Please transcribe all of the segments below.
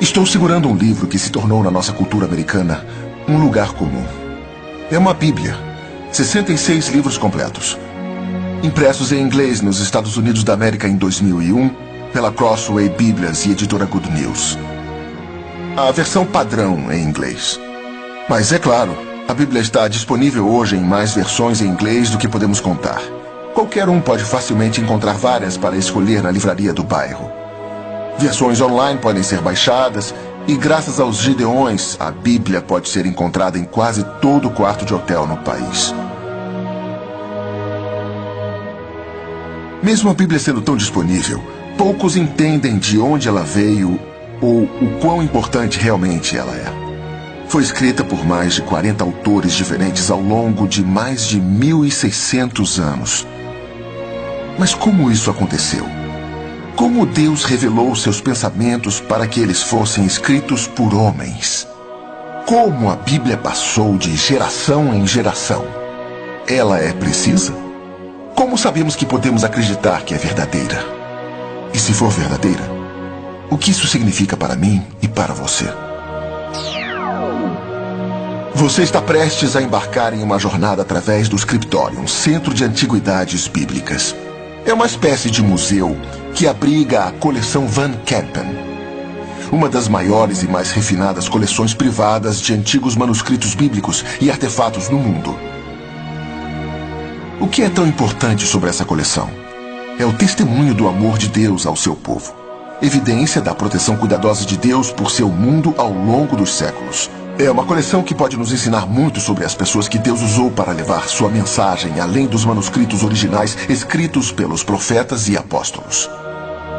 Estou segurando um livro que se tornou na nossa cultura americana um lugar comum. É uma Bíblia. 66 livros completos. Impressos em inglês nos Estados Unidos da América em 2001 pela Crossway Bíblias e editora Good News. A versão padrão em inglês. Mas é claro, a Bíblia está disponível hoje em mais versões em inglês do que podemos contar. Qualquer um pode facilmente encontrar várias para escolher na livraria do bairro. Versões online podem ser baixadas e, graças aos Gideões, a Bíblia pode ser encontrada em quase todo quarto de hotel no país. Mesmo a Bíblia sendo tão disponível, poucos entendem de onde ela veio ou o quão importante realmente ela é. Foi escrita por mais de 40 autores diferentes ao longo de mais de 1.600 anos. Mas como isso aconteceu? Como Deus revelou seus pensamentos para que eles fossem escritos por homens? Como a Bíblia passou de geração em geração? Ela é precisa? Como sabemos que podemos acreditar que é verdadeira? E se for verdadeira, o que isso significa para mim e para você? Você está prestes a embarcar em uma jornada através do Scriptorium, Centro de Antiguidades Bíblicas. É uma espécie de museu que abriga a coleção Van Kampen, uma das maiores e mais refinadas coleções privadas de antigos manuscritos bíblicos e artefatos no mundo. O que é tão importante sobre essa coleção? É o testemunho do amor de Deus ao seu povo. Evidência da proteção cuidadosa de Deus por seu mundo ao longo dos séculos. É uma coleção que pode nos ensinar muito sobre as pessoas que Deus usou para levar sua mensagem além dos manuscritos originais escritos pelos profetas e apóstolos.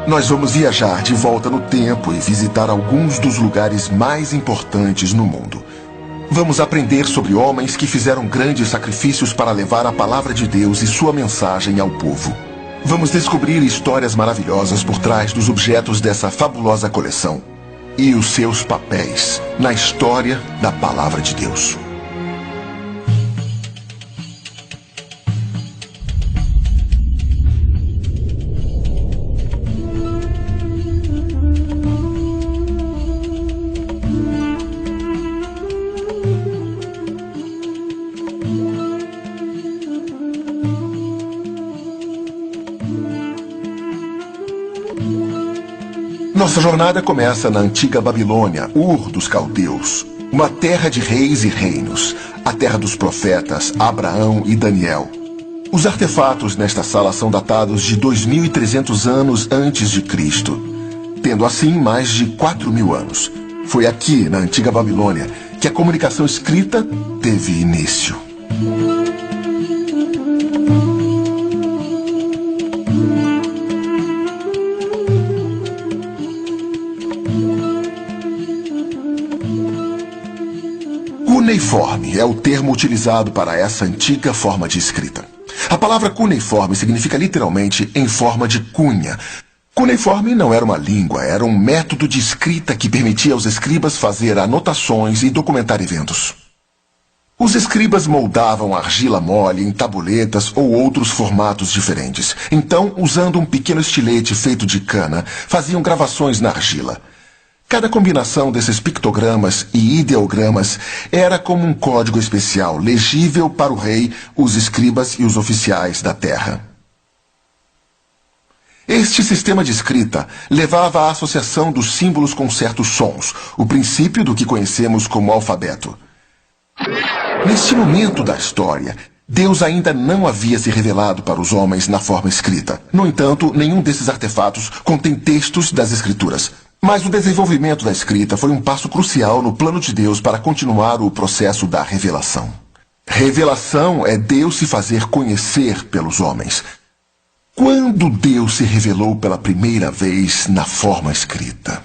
Nós vamos viajar de volta no tempo e visitar alguns dos lugares mais importantes no mundo. Vamos aprender sobre homens que fizeram grandes sacrifícios para levar a palavra de Deus e sua mensagem ao povo. Vamos descobrir histórias maravilhosas por trás dos objetos dessa fabulosa coleção e os seus papéis na história da palavra de Deus. Nossa jornada começa na antiga Babilônia, Ur dos Caldeus, uma terra de reis e reinos, a terra dos profetas Abraão e Daniel. Os artefatos nesta sala são datados de 2.300 anos antes de Cristo, tendo assim mais de 4.000 anos. Foi aqui, na antiga Babilônia, que a comunicação escrita teve início. Cuneiforme é o termo utilizado para essa antiga forma de escrita. A palavra cuneiforme significa literalmente em forma de cunha. Cuneiforme não era uma língua, era um método de escrita que permitia aos escribas fazer anotações e documentar eventos. Os escribas moldavam argila mole em tabuletas ou outros formatos diferentes. Então, usando um pequeno estilete feito de cana, faziam gravações na argila. Cada combinação desses pictogramas e ideogramas era como um código especial, legível para o rei, os escribas e os oficiais da terra. Este sistema de escrita levava à associação dos símbolos com certos sons, o princípio do que conhecemos como alfabeto. Neste momento da história, Deus ainda não havia se revelado para os homens na forma escrita. No entanto, nenhum desses artefatos contém textos das Escrituras. Mas o desenvolvimento da escrita foi um passo crucial no plano de Deus para continuar o processo da revelação. Revelação é Deus se fazer conhecer pelos homens. Quando Deus se revelou pela primeira vez na forma escrita?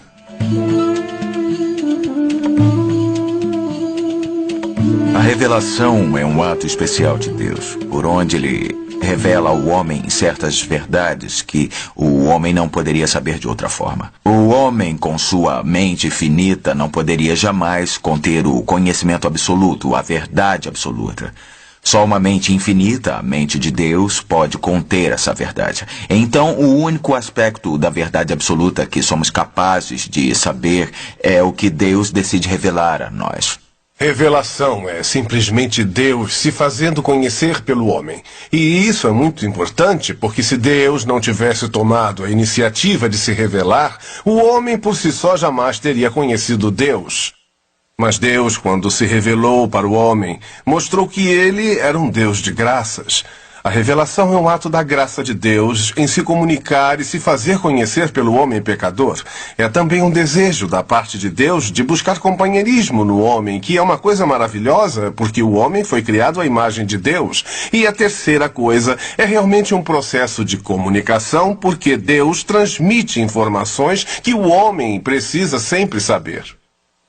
A revelação é um ato especial de Deus, por onde Ele revela ao homem certas verdades que o homem não poderia saber de outra forma. O homem, com sua mente finita, não poderia jamais conter o conhecimento absoluto, a verdade absoluta. Só uma mente infinita, a mente de Deus, pode conter essa verdade. Então, o único aspecto da verdade absoluta que somos capazes de saber é o que Deus decide revelar a nós. Revelação é simplesmente Deus se fazendo conhecer pelo homem. E isso é muito importante, porque se Deus não tivesse tomado a iniciativa de se revelar, o homem por si só jamais teria conhecido Deus. Mas Deus, quando se revelou para o homem, mostrou que ele era um Deus de graças. A revelação é um ato da graça de Deus em se comunicar e se fazer conhecer pelo homem pecador. É também um desejo da parte de Deus de buscar companheirismo no homem, que é uma coisa maravilhosa, porque o homem foi criado à imagem de Deus. E a terceira coisa é realmente um processo de comunicação, porque Deus transmite informações que o homem precisa sempre saber.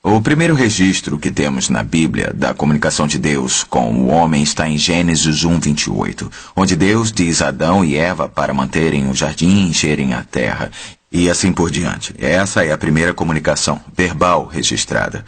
O primeiro registro que temos na Bíblia da comunicação de Deus com o homem está em Gênesis 1:28, onde Deus diz a Adão e Eva para manterem o jardim e encherem a terra, e assim por diante. Essa é a primeira comunicação verbal registrada.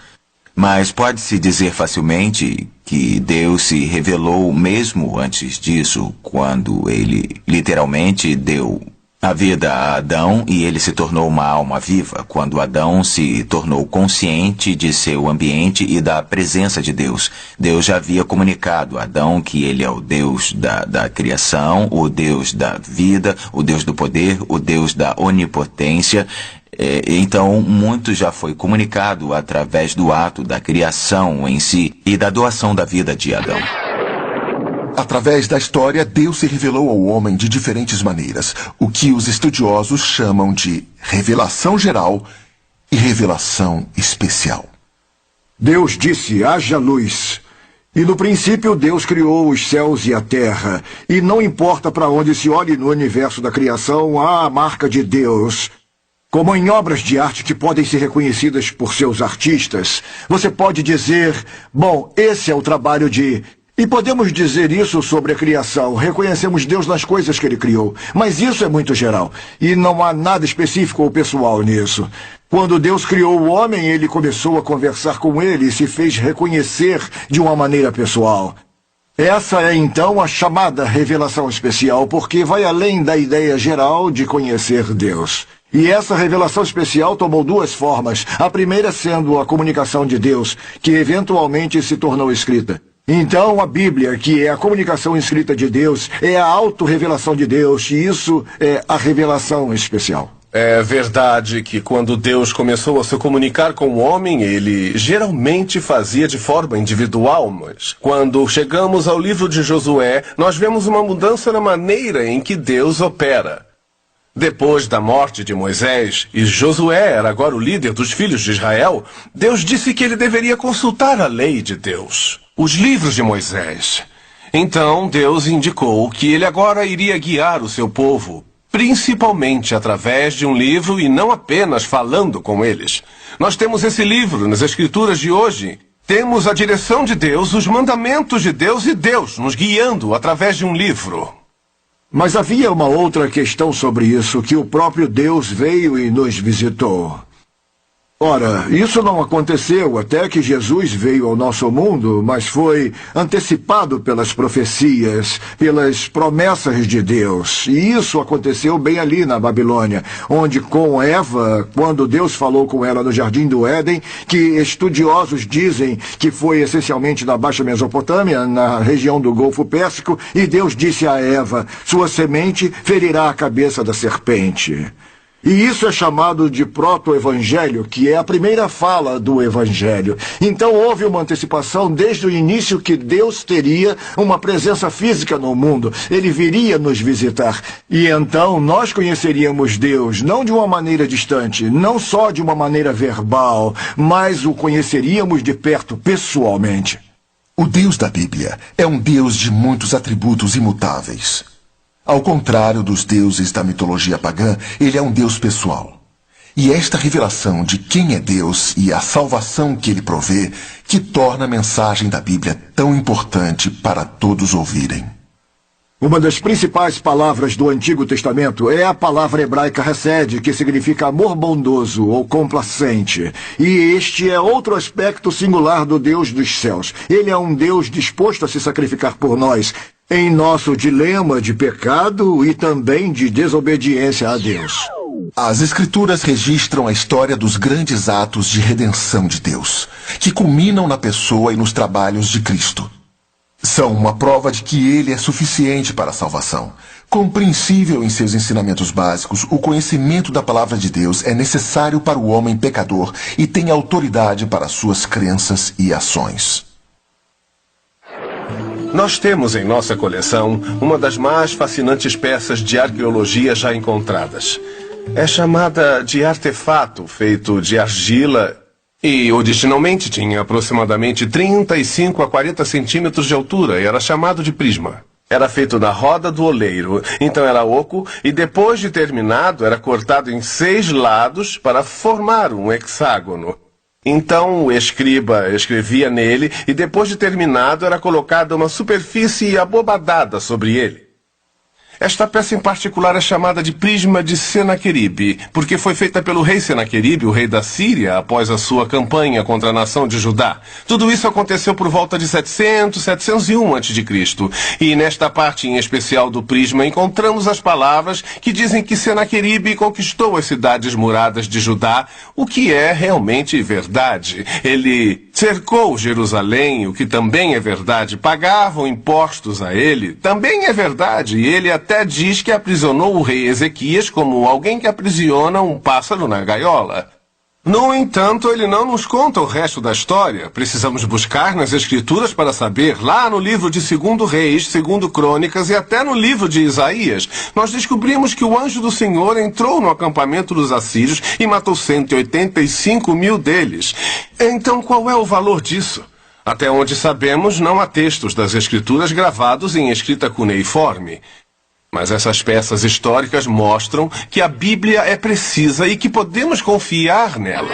Mas pode-se dizer facilmente que Deus se revelou mesmo antes disso, quando ele literalmente deu a vida a Adão e ele se tornou uma alma viva, quando Adão se tornou consciente de seu ambiente e da presença de Deus. Deus já havia comunicado a Adão que ele é o Deus da criação, o Deus da vida, o Deus do poder, o Deus da onipotência. Então, muito já foi comunicado através do ato da criação em si e da doação da vida de Adão. Através da história, Deus se revelou ao homem de diferentes maneiras, o que os estudiosos chamam de revelação geral e revelação especial. Deus disse, haja luz. E no princípio Deus criou os céus e a terra. E não importa para onde se olhe no universo da criação, há a marca de Deus. Como em obras de arte que podem ser reconhecidas por seus artistas, você pode dizer, bom, esse é o trabalho de... E podemos dizer isso sobre a criação. Reconhecemos Deus nas coisas que Ele criou. Mas isso é muito geral. E não há nada específico ou pessoal nisso. Quando Deus criou o homem, Ele começou a conversar com ele e se fez reconhecer de uma maneira pessoal. Essa é então a chamada revelação especial, porque vai além da ideia geral de conhecer Deus. E essa revelação especial tomou duas formas. A primeira sendo a comunicação de Deus, que eventualmente se tornou escrita. Então, a Bíblia, que é a comunicação escrita de Deus, é a autorrevelação de Deus, e isso é a revelação especial. É verdade que quando Deus começou a se comunicar com o homem, ele geralmente fazia de forma individual, mas quando chegamos ao livro de Josué, nós vemos uma mudança na maneira em que Deus opera. Depois da morte de Moisés, e Josué era agora o líder dos filhos de Israel, Deus disse que ele deveria consultar a lei de Deus, os livros de Moisés. Então Deus indicou que ele agora iria guiar o seu povo, principalmente através de um livro e não apenas falando com eles. Nós temos esse livro nas Escrituras de hoje. Temos a direção de Deus, os mandamentos de Deus e Deus nos guiando através de um livro. Mas havia uma outra questão sobre isso, que o próprio Deus veio e nos visitou. Ora, isso não aconteceu até que Jesus veio ao nosso mundo, mas foi antecipado pelas profecias, pelas promessas de Deus. E isso aconteceu bem ali na Babilônia, onde com Eva, quando Deus falou com ela no Jardim do Éden, que estudiosos dizem que foi essencialmente na Baixa Mesopotâmia, na região do Golfo Pérsico, e Deus disse a Eva, sua semente ferirá a cabeça da serpente. E isso é chamado de proto-evangelho, que é a primeira fala do evangelho. Então houve uma antecipação desde o início que Deus teria uma presença física no mundo. Ele viria nos visitar. E então nós conheceríamos Deus, não de uma maneira distante, não só de uma maneira verbal, mas o conheceríamos de perto, pessoalmente. O Deus da Bíblia é um Deus de muitos atributos imutáveis. Ao contrário dos deuses da mitologia pagã, ele é um Deus pessoal. E esta revelação de quem é Deus e a salvação que ele provê, que torna a mensagem da Bíblia tão importante para todos ouvirem. Uma das principais palavras do Antigo Testamento é a palavra hebraica hesed, que significa amor bondoso ou complacente. E este é outro aspecto singular do Deus dos céus. Ele é um Deus disposto a se sacrificar por nós, em nosso dilema de pecado e também de desobediência a Deus. As Escrituras registram a história dos grandes atos de redenção de Deus, que culminam na pessoa e nos trabalhos de Cristo. São uma prova de que ele é suficiente para a salvação. Compreensível em seus ensinamentos básicos, o conhecimento da palavra de Deus é necessário para o homem pecador e tem autoridade para suas crenças e ações. Nós temos em nossa coleção uma das mais fascinantes peças de arqueologia já encontradas. É chamada de artefato feito de argila e originalmente tinha aproximadamente 35 a 40 centímetros de altura e era chamado de prisma. Era feito da roda do oleiro, então era oco e depois de terminado era cortado em 6 lados para formar um hexágono. Então o escriba escrevia nele e depois de terminado era colocada uma superfície abobadada sobre ele. Esta peça em particular é chamada de prisma de Senaqueribe, porque foi feita pelo rei Senaqueribe, o rei da Síria, após a sua campanha contra a nação de Judá. Tudo isso aconteceu por volta de 701 a.C. E nesta parte em especial do prisma encontramos as palavras que dizem que Senaqueribe conquistou as cidades muradas de Judá, o que é realmente verdade. Ele cercou Jerusalém, o que também é verdade. Pagavam impostos a ele, também é verdade. E ele até diz que aprisionou o rei Ezequias como alguém que aprisiona um pássaro na gaiola. No entanto, ele não nos conta o resto da história. Precisamos buscar nas Escrituras para saber. Lá no livro de 2 Reis, 2 Crônicas e até no livro de Isaías, nós descobrimos que o anjo do Senhor entrou no acampamento dos assírios e matou 185 mil deles. Então, qual é o valor disso? Até onde sabemos, não há textos das Escrituras gravados em escrita cuneiforme. Mas essas peças históricas mostram que a Bíblia é precisa e que podemos confiar nela.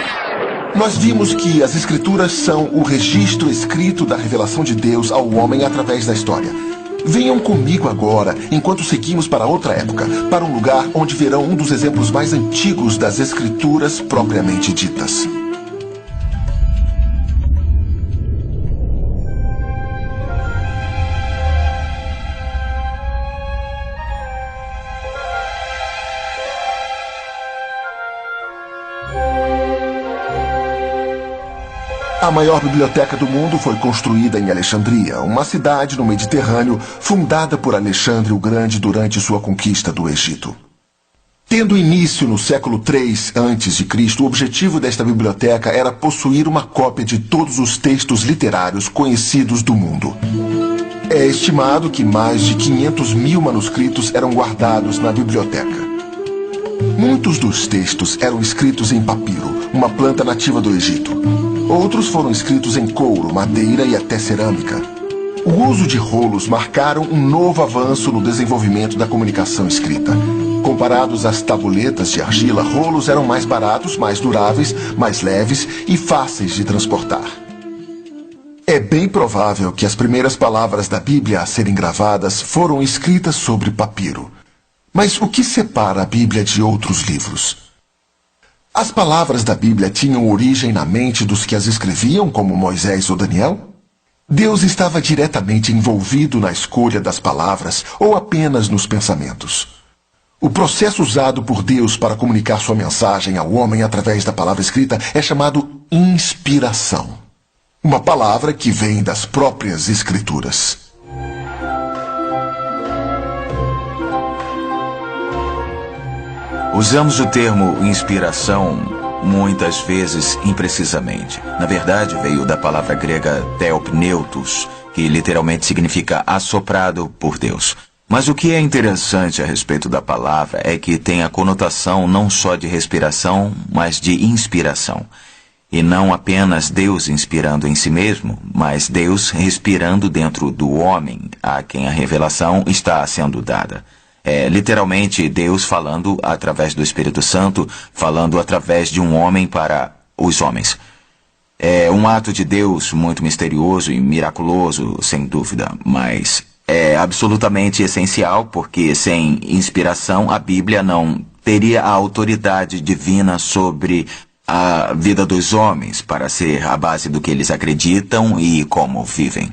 Nós vimos que as Escrituras são o registro escrito da revelação de Deus ao homem através da história. Venham comigo agora, enquanto seguimos para outra época, para um lugar onde verão um dos exemplos mais antigos das Escrituras propriamente ditas. A maior biblioteca do mundo foi construída em Alexandria, uma cidade no Mediterrâneo fundada por Alexandre o Grande durante sua conquista do Egito. Tendo início no século III a.C., o objetivo desta biblioteca era possuir uma cópia de todos os textos literários conhecidos do mundo. É estimado que mais de 500 mil manuscritos eram guardados na biblioteca. Muitos dos textos eram escritos em papiro, uma planta nativa do Egito. Outros foram escritos em couro, madeira e até cerâmica. O uso de rolos marcaram um novo avanço no desenvolvimento da comunicação escrita. Comparados às tabuletas de argila, rolos eram mais baratos, mais duráveis, mais leves e fáceis de transportar. É bem provável que as primeiras palavras da Bíblia a serem gravadas foram escritas sobre papiro. Mas o que separa a Bíblia de outros livros? As palavras da Bíblia tinham origem na mente dos que as escreviam, como Moisés ou Daniel? Deus estava diretamente envolvido na escolha das palavras ou apenas nos pensamentos? O processo usado por Deus para comunicar sua mensagem ao homem através da palavra escrita é chamado inspiração. Uma palavra que vem das próprias Escrituras. Usamos o termo inspiração muitas vezes imprecisamente. Na verdade, veio da palavra grega theopneutos, que literalmente significa assoprado por Deus. Mas o que é interessante a respeito da palavra é que tem a conotação não só de respiração, mas de inspiração. E não apenas Deus inspirando em si mesmo, mas Deus respirando dentro do homem, a quem a revelação está sendo dada. É literalmente Deus falando através do Espírito Santo, falando através de um homem para os homens. É um ato de Deus muito misterioso e miraculoso, sem dúvida, mas é absolutamente essencial, porque sem inspiração a Bíblia não teria a autoridade divina sobre a vida dos homens para ser a base do que eles acreditam e como vivem.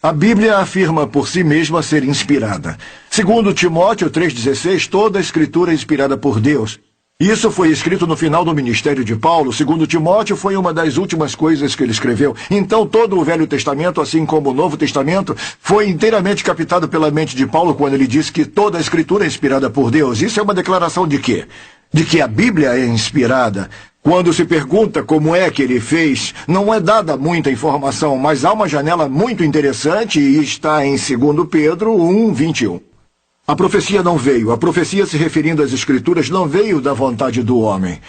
A Bíblia afirma por si mesma ser inspirada. Segundo Timóteo 3,16, toda a Escritura é inspirada por Deus. Isso foi escrito no final do ministério de Paulo. Segundo Timóteo, foi uma das últimas coisas que ele escreveu. Então, todo o Velho Testamento, assim como o Novo Testamento, foi inteiramente captado pela mente de Paulo quando ele disse que toda a Escritura é inspirada por Deus. Isso é uma declaração de quê? De que a Bíblia é inspirada. Quando se pergunta como é que ele fez, não é dada muita informação, mas há uma janela muito interessante e está em 2 Pedro 1:21. A profecia não veio. A profecia, se referindo às Escrituras, não veio da vontade do homem.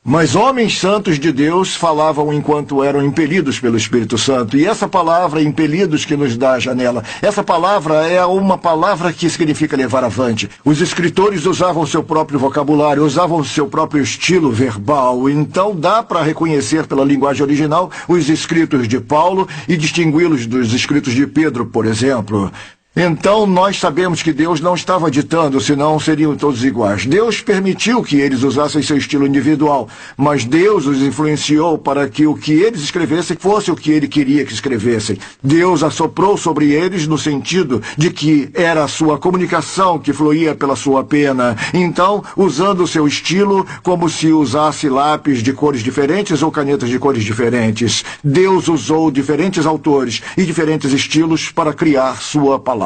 Mas homens santos de Deus falavam enquanto eram impelidos pelo Espírito Santo. E essa palavra, impelidos, que nos dá a janela, essa palavra é uma palavra que significa levar avante. Os escritores usavam seu próprio vocabulário, usavam seu próprio estilo verbal. Então dá para reconhecer pela linguagem original os escritos de Paulo e distingui-los dos escritos de Pedro, por exemplo. Então nós sabemos que Deus não estava ditando, senão seriam todos iguais. Deus permitiu que eles usassem seu estilo individual, mas Deus os influenciou para que o que eles escrevessem fosse o que Ele queria que escrevessem. Deus assoprou sobre eles no sentido de que era a sua comunicação que fluía pela sua pena. Então, usando o seu estilo, como se usasse lápis de cores diferentes ou canetas de cores diferentes, Deus usou diferentes autores e diferentes estilos para criar sua palavra.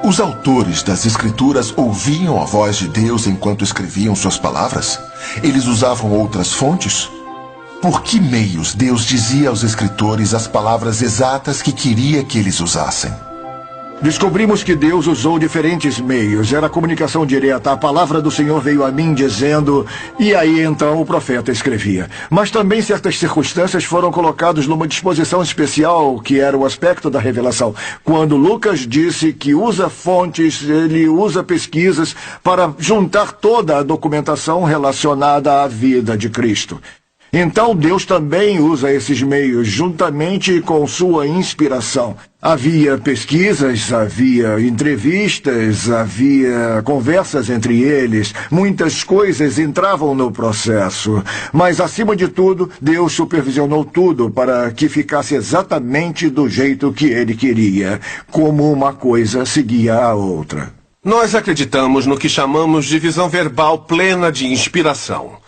Os autores das Escrituras ouviam a voz de Deus enquanto escreviam suas palavras? Eles usavam outras fontes? Por que meios Deus dizia aos escritores as palavras exatas que queria que eles usassem? Descobrimos que Deus usou diferentes meios. Era a comunicação direta. A palavra do Senhor veio a mim dizendo... E aí então o profeta escrevia. Mas também certas circunstâncias foram colocadas numa disposição especial, que era o aspecto da revelação. Quando Lucas disse que usa fontes, ele usa pesquisas para juntar toda a documentação relacionada à vida de Cristo. Então Deus também usa esses meios juntamente com sua inspiração. Havia pesquisas, havia entrevistas, havia conversas entre eles. Muitas coisas entravam no processo. Mas, acima de tudo, Deus supervisionou tudo para que ficasse exatamente do jeito que Ele queria, como uma coisa seguia a outra. Nós acreditamos no que chamamos de visão verbal plena de inspiração.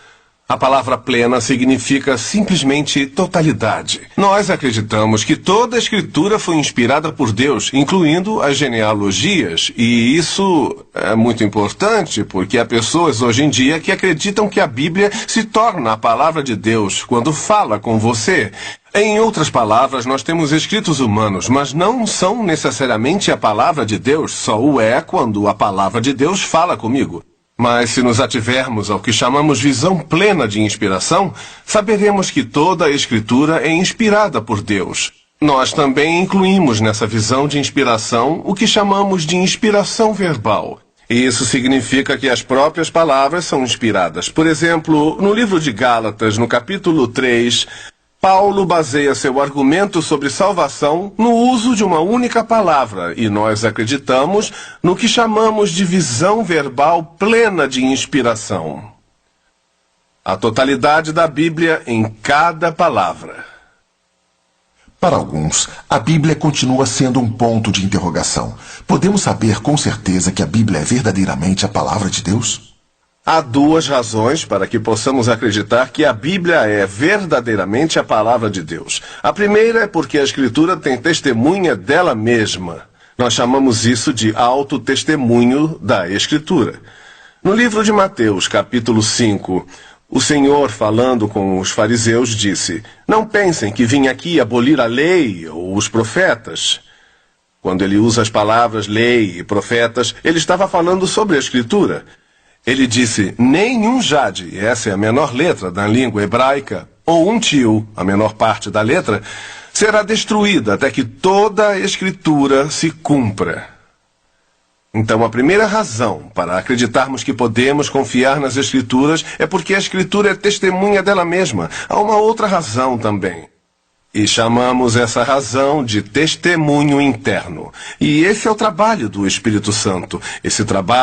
A palavra plena significa simplesmente totalidade. Nós acreditamos que toda a Escritura foi inspirada por Deus, incluindo as genealogias. E isso é muito importante, porque há pessoas hoje em dia que acreditam que a Bíblia se torna a palavra de Deus quando fala com você. Em outras palavras, nós temos escritos humanos, mas não são necessariamente a palavra de Deus, só o é quando a palavra de Deus fala comigo. Mas se nos ativermos ao que chamamos visão plena de inspiração, saberemos que toda a Escritura é inspirada por Deus. Nós também incluímos nessa visão de inspiração o que chamamos de inspiração verbal. Isso significa que as próprias palavras são inspiradas. Por exemplo, no livro de Gálatas, no capítulo 3... Paulo baseia seu argumento sobre salvação no uso de uma única palavra, e nós acreditamos no que chamamos de visão verbal plena de inspiração. A totalidade da Bíblia em cada palavra. Para alguns, a Bíblia continua sendo um ponto de interrogação. Podemos saber com certeza que a Bíblia é verdadeiramente a palavra de Deus? Há duas razões para que possamos acreditar que a Bíblia é verdadeiramente a palavra de Deus. A primeira é porque a Escritura tem testemunha dela mesma. Nós chamamos isso de autotestemunho da Escritura. No livro de Mateus, capítulo 5, o Senhor, falando com os fariseus, disse: "Não pensem que vim aqui abolir a lei ou os profetas." Quando ele usa as palavras lei e profetas, ele estava falando sobre a Escritura. Ele disse, nem jade, essa é a menor letra da língua hebraica, ou tio, a menor parte da letra, será destruída até que toda a Escritura se cumpra. Então, a primeira razão para acreditarmos que podemos confiar nas Escrituras é porque a Escritura é testemunha dela mesma. Há uma outra razão também. E chamamos essa razão de testemunho interno. E esse é o trabalho do Espírito Santo. Esse trabalho